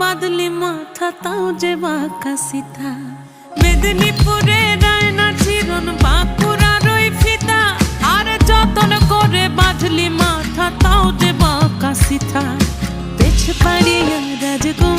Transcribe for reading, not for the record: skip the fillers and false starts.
বাদলি মাথা তাও যে বাঁকা সিথা মেদিনীপুরে রায়না চিরন বাঁকুড়ার ওই ফিতা আর যতন করে বাঁধলি মাথা তাও যে বাঁকা সিথা পেছ পাড়িয়া রাজগো